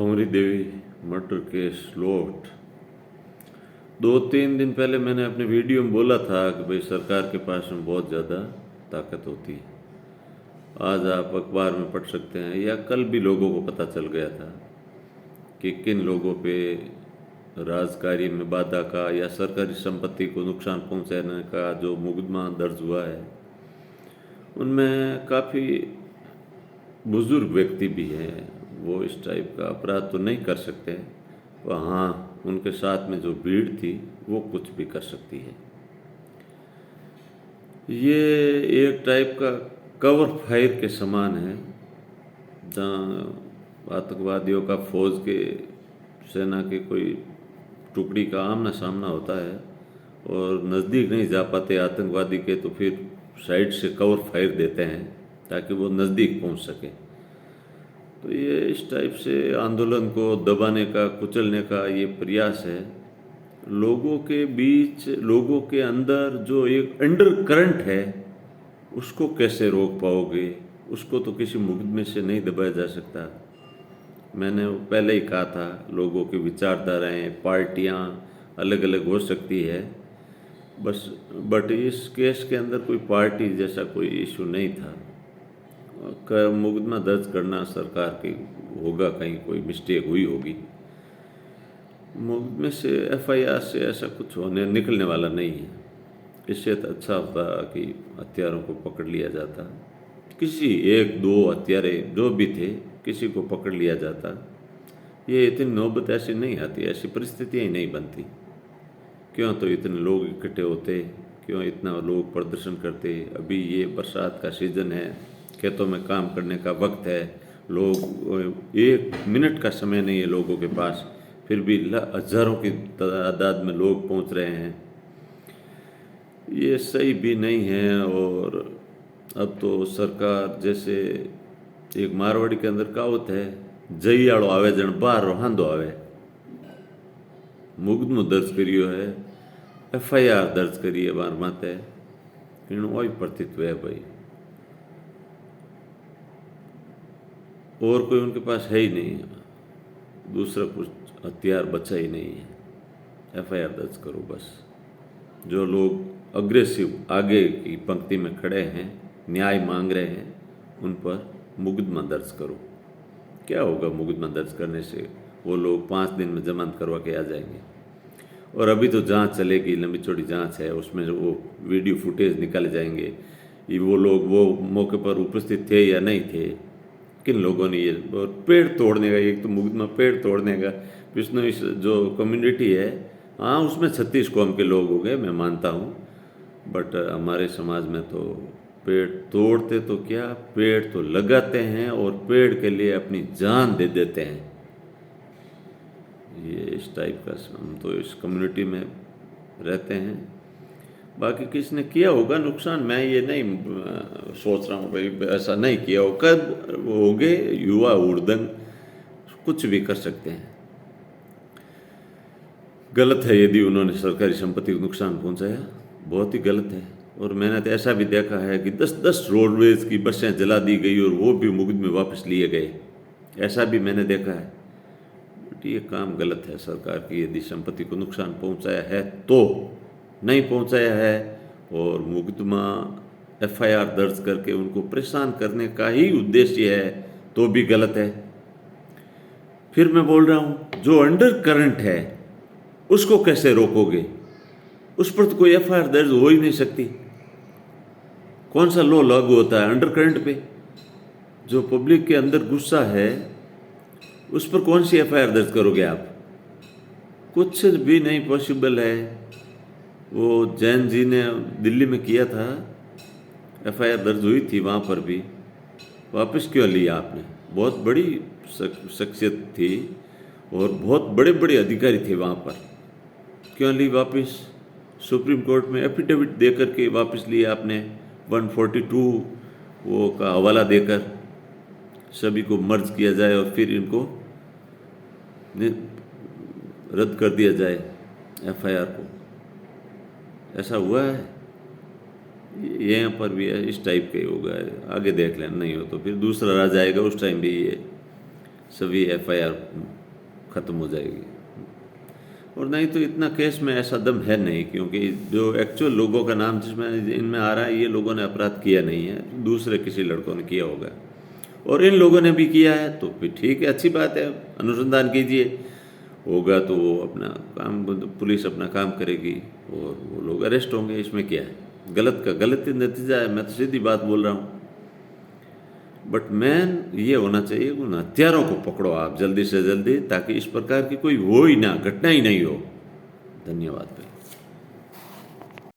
भंवरी देवी murder case लोट। 2-3 दिन पहले मैंने अपने वीडियो में बोला था कि भाई सरकार के पास में बहुत ज़्यादा ताकत होती है। आज आप अखबार में पढ़ सकते हैं या कल भी लोगों को पता चल गया था कि किन लोगों पे राज कार्य में बाधा का या सरकारी संपत्ति को नुकसान पहुंचाने का जो मुकदमा दर्ज हुआ है, उनमें काफ़ी बुजुर्ग व्यक्ति भी हैं। वो इस टाइप का अपराध तो नहीं कर सकते, हाँ उनके साथ में जो भीड़ थी वो कुछ भी कर सकती है। ये एक टाइप का कवर फायर के समान है, जहाँ आतंकवादियों का फौज के सेना के कोई टुकड़ी का आमना सामना होता है और नज़दीक नहीं जा पाते आतंकवादी के, तो फिर साइड से कवर फायर देते हैं ताकि वो नज़दीक पहुंच सके। तो ये इस टाइप से आंदोलन को दबाने का, कुचलने का ये प्रयास है। लोगों के बीच, लोगों के अंदर जो एक अंडर करंट है उसको कैसे रोक पाओगे? उसको तो किसी मुकदमे से नहीं दबाया जा सकता। मैंने पहले ही कहा था, लोगों की विचारधाराएं, पार्टियां अलग अलग हो सकती है बट इस केस के अंदर कोई पार्टी जैसा कोई इशू नहीं था। मुकदमा दर्ज करना सरकार की होगा, कहीं कोई मिस्टेक हुई होगी। मुकदमे से, एफआईआर से ऐसा कुछ होने निकलने वाला नहीं है। इससे तो अच्छा होता कि हत्यारों को पकड़ लिया जाता, किसी 1-2 हत्यारे जो भी थे किसी को पकड़ लिया जाता। ये इतनी नौबत ऐसी नहीं आती, ऐसी परिस्थितियाँ ही नहीं बनती। क्यों तो इतने लोग इकट्ठे होते, क्यों इतना लोग प्रदर्शन करते? अभी ये बरसात का सीज़न है, खेतों में काम करने का वक्त है, लोग 1 मिनट का समय नहीं है लोगों के पास, फिर भी हज़ारों की तादाद में लोग पहुंच रहे हैं। ये सही भी नहीं है। और अब तो सरकार, जैसे एक मारवाड़ी के अंदर कहावत है, जई आड़ो आवे जन बाहर हांदो आवे। मुकदमो दर्ज करियो है, एफआईआर दर्ज करी है बार माते, इन वही प्रतीत हुए भाई, और कोई उनके पास है ही नहीं, दूसरा कुछ हथियार बचा ही नहीं है। एफआईआर दर्ज करो बस। जो लोग अग्रेसिव आगे की पंक्ति में खड़े हैं, न्याय मांग रहे हैं, उन पर मुकदमा दर्ज करो। क्या होगा मुकदमा दर्ज करने से? वो लोग 5 दिन में जमानत करवा के आ जाएंगे। और अभी तो जांच चलेगी, लंबी चौड़ी जांच है, उसमें वो वीडियो फुटेज निकाले जाएंगे, ये वो लोग वो मौके पर उपस्थित थे या नहीं थे, किन लोगों ने ये। और पेड़ तोड़ने का, एक तो मुकदमा पेड़ तोड़ने का, विष्णु जो कम्युनिटी है, हाँ उसमें 36 कौम के लोग हो गए, मैं मानता हूँ, बट हमारे समाज में तो पेड़ तोड़ते तो क्या, पेड़ तो लगाते हैं और पेड़ के लिए अपनी जान दे देते हैं। ये इस टाइप का, हम तो इस कम्युनिटी में रहते हैं। बाकी किसने किया होगा नुकसान, मैं ये नहीं सोच रहा हूँ भाई ऐसा नहीं किया हो। कब होंगे युवा उर्दंग, कुछ भी कर सकते हैं। गलत है यदि उन्होंने सरकारी संपत्ति को नुकसान पहुंचाया, बहुत ही गलत है। और मैंने तो ऐसा भी देखा है कि 10-10 रोडवेज की बसें जला दी गई और वो भी मुकदमे वापस लिए गए, ऐसा भी मैंने देखा है। बट ये काम गलत है सरकार की। यदि संपत्ति को नुकसान पहुंचाया है तो, नहीं पहुंचाया है और मुकदमा एफआईआर दर्ज करके उनको परेशान करने का ही उद्देश्य है तो भी गलत है। फिर मैं बोल रहा हूँ, जो अंडर करंट है उसको कैसे रोकोगे? उस पर तो कोई एफआईआर दर्ज हो ही नहीं सकती। कौन सा लॉ लागू होता है अंडर करंट पे? जो पब्लिक के अंदर गुस्सा है उस पर कौन सी एफआईआर दर्ज करोगे आप? कुछ भी नहीं पॉसिबल है। वो जैन जी ने दिल्ली में किया था, एफआईआर दर्ज हुई थी वहाँ पर भी, वापस क्यों लिया आपने? बहुत बड़ी शख्सियत थी और बहुत बड़े बड़े अधिकारी थे वहाँ पर, क्यों ली वापस? सुप्रीम कोर्ट में एफिडेविट दे करके वापस लिया आपने, 142 वो का हवाला देकर सभी को मर्ज किया जाए और फिर इनको रद्द कर दिया जाए एफआईआर को। ऐसा हुआ है? यहाँ पर भी इस टाइप का ही होगा। आगे देख लेना, नहीं हो तो फिर दूसरा राज आएगा, उस टाइम भी ये सभी एफआईआर ख़त्म हो जाएगी। और नहीं तो इतना केस में ऐसा दम है नहीं, क्योंकि जो एक्चुअल लोगों का नाम जिसमें इनमें आ रहा है, ये लोगों ने अपराध किया नहीं है, दूसरे किसी लड़कों ने किया होगा। और इन लोगों ने भी किया है तो फिर ठीक है, अच्छी बात है, अनुसंधान कीजिए, होगा तो वो अपना काम, पुलिस अपना काम करेगी और वो लोग अरेस्ट होंगे। इसमें क्या है, गलत का गलत ही नतीजा है, मैं तो सीधी बात बोल रहा हूँ। बट मैन ये होना चाहिए, उन हत्यारों को पकड़ो आप जल्दी से जल्दी, ताकि इस प्रकार की कोई हो ही ना, घटना ही नहीं हो। धन्यवाद।